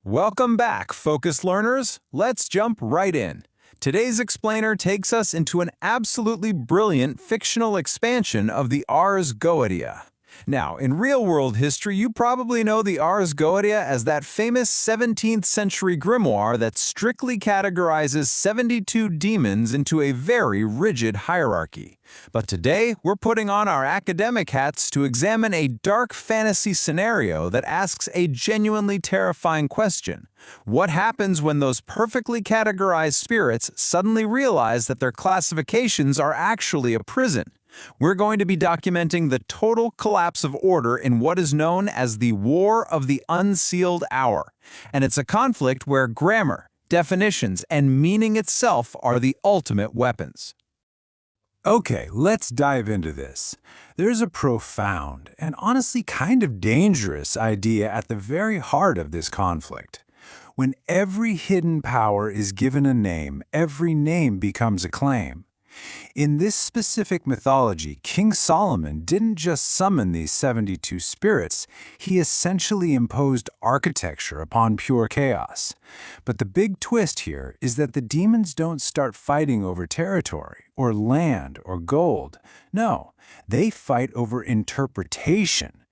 Welcome back, focused learners. Let's jump right in. Today's explainer takes us into an absolutely brilliant fictional expansion of the Ars Goetia. Now, in real-world history, you probably know the Ars Goetia as that famous 17th century grimoire that strictly categorizes 72 demons into a very rigid hierarchy. But today, we're putting on our academic hats to examine a dark fantasy scenario that asks a genuinely terrifying question. What happens when those perfectly categorized spirits suddenly realize that their classifications are actually a prison? We're going to be documenting the total collapse of order in what is known as the War of the Unsealed Hour. And it's a conflict where grammar, definitions, and meaning itself are the ultimate weapons. Okay, let's dive into this. There's a profound and honestly kind of dangerous idea at the very heart of this conflict. When every hidden power is given a name, every name becomes a claim. In this specific mythology, King Solomon didn't just summon these 72 spirits, he essentially imposed architecture upon pure chaos. But the big twist here is that the demons don't start fighting over territory, or land, or gold. No, they fight over interpretation.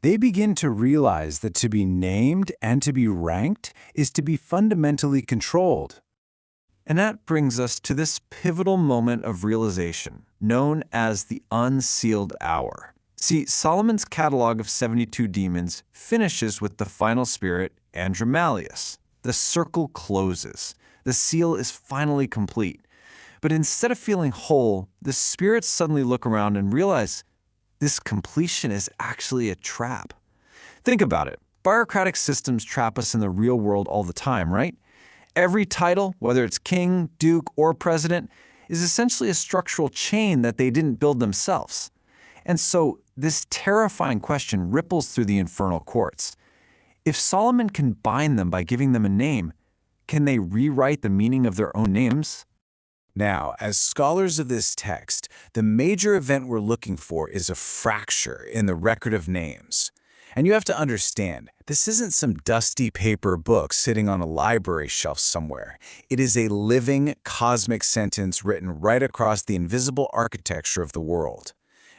They begin to realize that to be named and to be ranked is to be fundamentally controlled. And that brings us to this pivotal moment of realization, known as the Unsealed Hour. See, Solomon's catalogue of 72 demons finishes with the final spirit, Andromalius. The circle closes. The seal is finally complete. But instead of feeling whole, the spirits suddenly look around and realize this completion is actually a trap. Think about it. Bureaucratic systems trap us in the real world all the time, right? Every title, whether it's king, duke, or president, is essentially a structural chain that they didn't build themselves. And so this terrifying question ripples through the infernal courts. If Solomon can bind them by giving them a name, can they rewrite the meaning of their own names? Now, as scholars of this text, the major event we're looking for is a fracture in the record of names. And you have to understand, this isn't some dusty paper book sitting on a library shelf somewhere. It is a living, cosmic sentence written right across the invisible architecture of the world.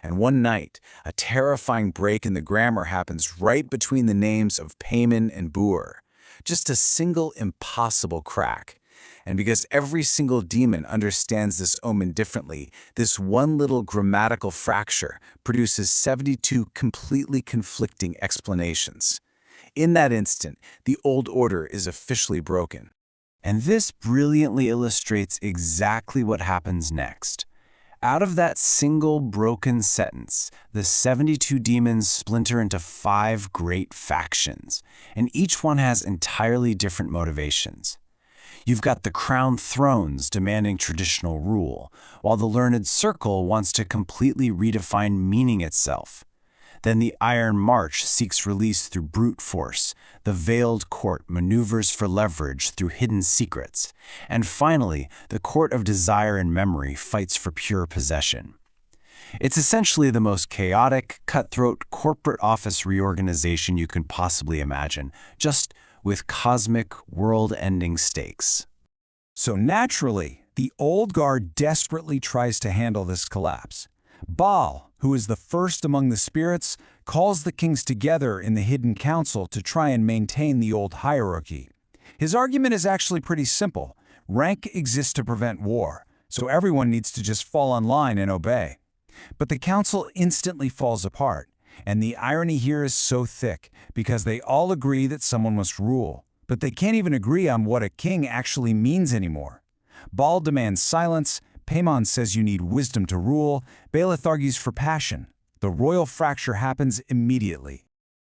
And one night, a terrifying break in the grammar happens right between the names of Payman and Boer. Just a single impossible crack. And because every single demon understands this omen differently, this one little grammatical fracture produces 72 completely conflicting explanations. In that instant, the old order is officially broken. And this brilliantly illustrates exactly what happens next. Out of that single broken sentence, the 72 demons splinter into 5 great factions, and each one has entirely different motivations. You've got the crowned thrones demanding traditional rule, while the learned circle wants to completely redefine meaning itself. Then the Iron March seeks release through brute force, the veiled court maneuvers for leverage through hidden secrets, and finally, the court of desire and memory fights for pure possession. It's essentially the most chaotic, cutthroat corporate office reorganization you can possibly imagine, just with cosmic, world-ending stakes. So naturally, the old guard desperately tries to handle this collapse. Baal, who is the first among the spirits, calls the kings together in the hidden council to try and maintain the old hierarchy. His argument is actually pretty simple. Rank exists to prevent war, so everyone needs to just fall in line and obey. But the council instantly falls apart. And the irony here is so thick, because they all agree that someone must rule. But they can't even agree on what a king actually means anymore. Baal demands silence, Paimon says you need wisdom to rule, Baelith argues for passion. The royal fracture happens immediately.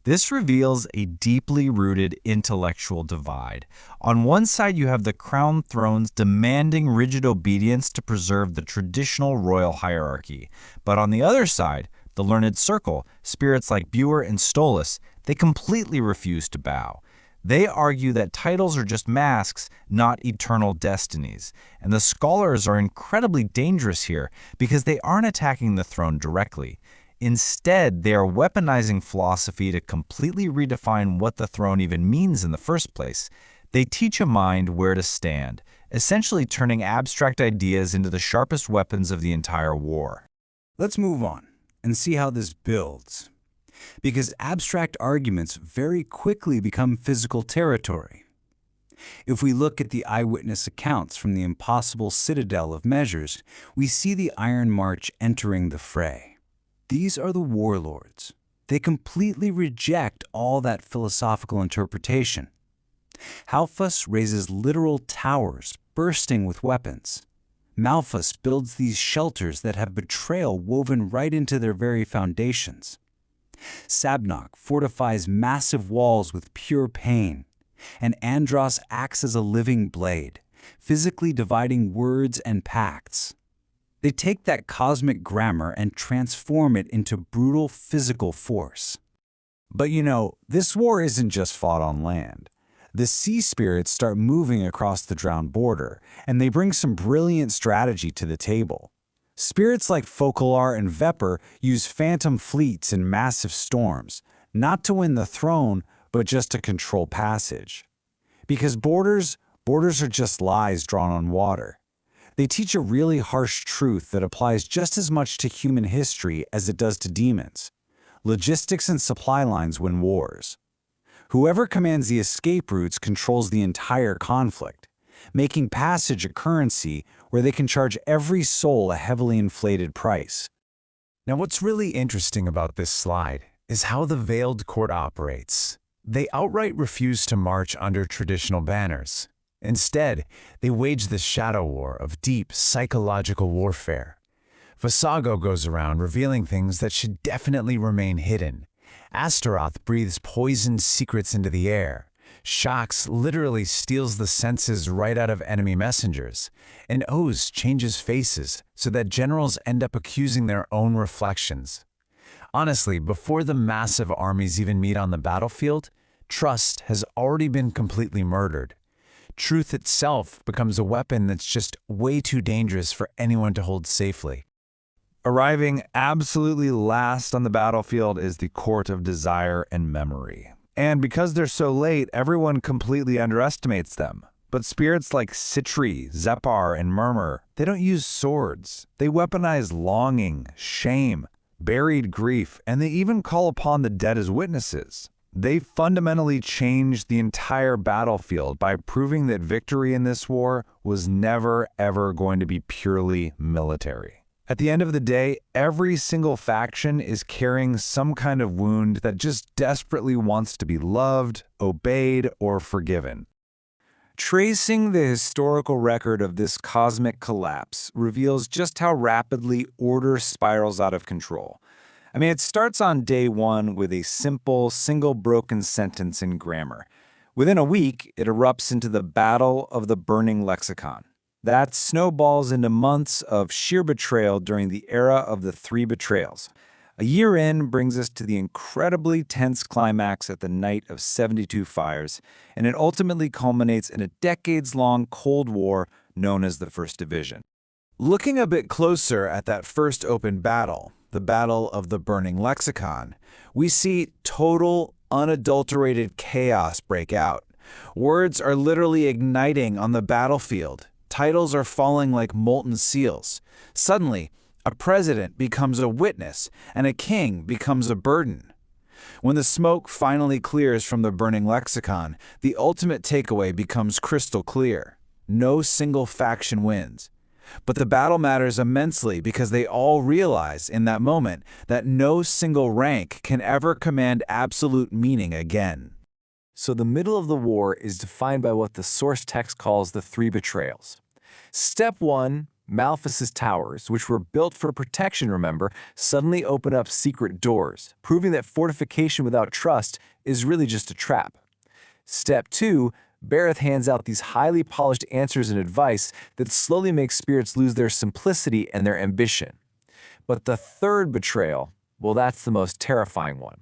This reveals a deeply rooted intellectual divide. On one side, you have the crowned thrones demanding rigid obedience to preserve the traditional royal hierarchy. But on the other side, the learned circle, spirits like Buer and Stolas, they completely refuse to bow. They argue that titles are just masks, not eternal destinies. And the scholars are incredibly dangerous here because they aren't attacking the throne directly. Instead, they are weaponizing philosophy to completely redefine what the throne even means in the first place. They teach a mind where to stand, essentially turning abstract ideas into the sharpest weapons of the entire war. Let's move on and see how this builds. Because abstract arguments very quickly become physical territory. If we look at the eyewitness accounts from the impossible citadel of measures, we see the Iron March entering the fray. These are the warlords. They completely reject all that philosophical interpretation. Halfus raises literal towers bursting with weapons. Malphus builds these shelters that have betrayal woven right into their very foundations. Sabnok fortifies massive walls with pure pain, and Andros acts as a living blade, physically dividing words and pacts. They take that cosmic grammar and transform it into brutal physical force. But this war isn't just fought on land. The sea spirits start moving across the drowned border, and they bring some brilliant strategy to the table. Spirits like Focalar and Vepr use phantom fleets in massive storms, not to win the throne, but just to control passage. Because borders are just lies drawn on water. They teach a really harsh truth that applies just as much to human history as it does to demons. Logistics and supply lines win wars. Whoever commands the escape routes controls the entire conflict, making passage a currency where they can charge every soul a heavily inflated price. Now, what's really interesting about this slide is how the Veiled Court operates. They outright refuse to march under traditional banners. Instead, they wage the shadow war of deep psychological warfare. Vassago goes around revealing things that should definitely remain hidden. Astaroth breathes poisoned secrets into the air. Shax literally steals the senses right out of enemy messengers. And Oz changes faces so that generals end up accusing their own reflections. Honestly, before the massive armies even meet on the battlefield, trust has already been completely murdered. Truth itself becomes a weapon that's just way too dangerous for anyone to hold safely. Arriving absolutely last on the battlefield is the Court of Desire and Memory. And because they're so late, everyone completely underestimates them. But spirits like Citri, Zepar, and Murmur, they don't use swords. They weaponize longing, shame, buried grief, and they even call upon the dead as witnesses. They fundamentally changed the entire battlefield by proving that victory in this war was never, ever going to be purely military. At the end of the day, every single faction is carrying some kind of wound that just desperately wants to be loved, obeyed, or forgiven. Tracing the historical record of this cosmic collapse reveals just how rapidly order spirals out of control. It starts on day one with a simple, single broken sentence in grammar. Within a week, it erupts into the Battle of the Burning Lexicon. That snowballs into months of sheer betrayal during the era of the Three Betrayals. A year in brings us to the incredibly tense climax at the Night of 72 Fires, and it ultimately culminates in a decades-long Cold War known as the First Division. Looking a bit closer at that first open battle, the Battle of the Burning Lexicon, we see total, unadulterated chaos break out. Words are literally igniting on the battlefield. Titles are falling like molten seals. Suddenly, a president becomes a witness, and a king becomes a burden. When the smoke finally clears from the burning lexicon, the ultimate takeaway becomes crystal clear. No single faction wins. But the battle matters immensely because they all realize in that moment that no single rank can ever command absolute meaning again. So the middle of the war is defined by what the source text calls the Three Betrayals. Step 1, Malphus's towers, which were built for protection, remember, suddenly open up secret doors, proving that fortification without trust is really just a trap. Step 2, Bareth hands out these highly polished answers and advice that slowly make spirits lose their simplicity and their ambition. But the third betrayal, well, that's the most terrifying one.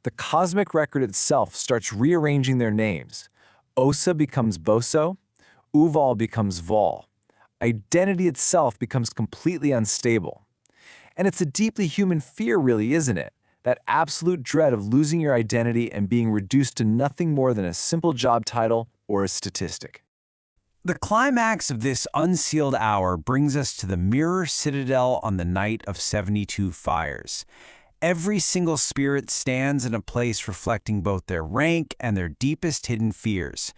The cosmic record itself starts rearranging their names. Osa becomes Boso, Uval becomes Vol. Identity itself becomes completely unstable. And it's a deeply human fear, really, isn't it? That absolute dread of losing your identity and being reduced to nothing more than a simple job title or a statistic. The climax of this Unsealed Hour brings us to the Mirror Citadel on the night of 72 fires. Every single spirit stands in a place reflecting both their rank and their deepest hidden fears.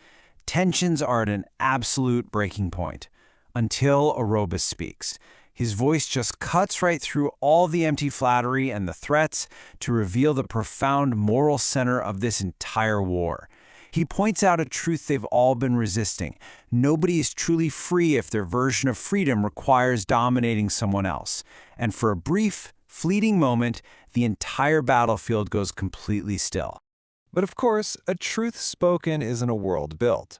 Tensions are at an absolute breaking point, until Arobus speaks. His voice just cuts right through all the empty flattery and the threats to reveal the profound moral center of this entire war. He points out a truth they've all been resisting. Nobody is truly free if their version of freedom requires dominating someone else. And for a brief, fleeting moment, the entire battlefield goes completely still. But of course, a truth spoken isn't a world built.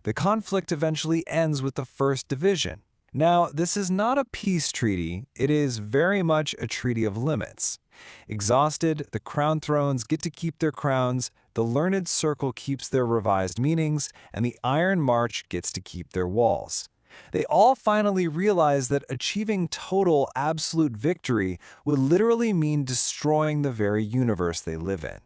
The conflict eventually ends with the First Division. Now, this is not a peace treaty, it is very much a treaty of limits. Exhausted, the Crown Thrones get to keep their crowns, the Learned Circle keeps their revised meanings, and the Iron March gets to keep their walls. They all finally realize that achieving total, absolute victory would literally mean destroying the very universe they live in.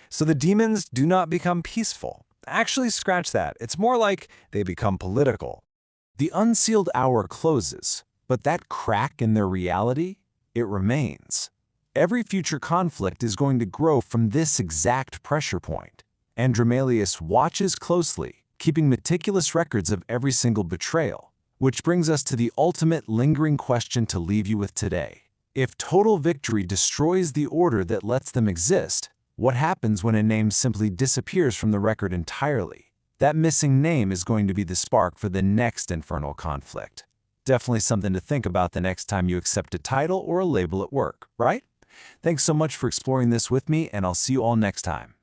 So the demons do not become peaceful. Actually, scratch that. It's more like they become political. The Unsealed Hour closes, but that crack in their reality, it remains. Every future conflict is going to grow from this exact pressure point. Andromalius watches closely, keeping meticulous records of every single betrayal, which brings us to the ultimate lingering question to leave you with today. If total victory destroys the order that lets them exist, what happens when a name simply disappears from the record entirely? That missing name is going to be the spark for the next infernal conflict. Definitely something to think about the next time you accept a title or a label at work, right? Thanks so much for exploring this with me, and I'll see you all next time.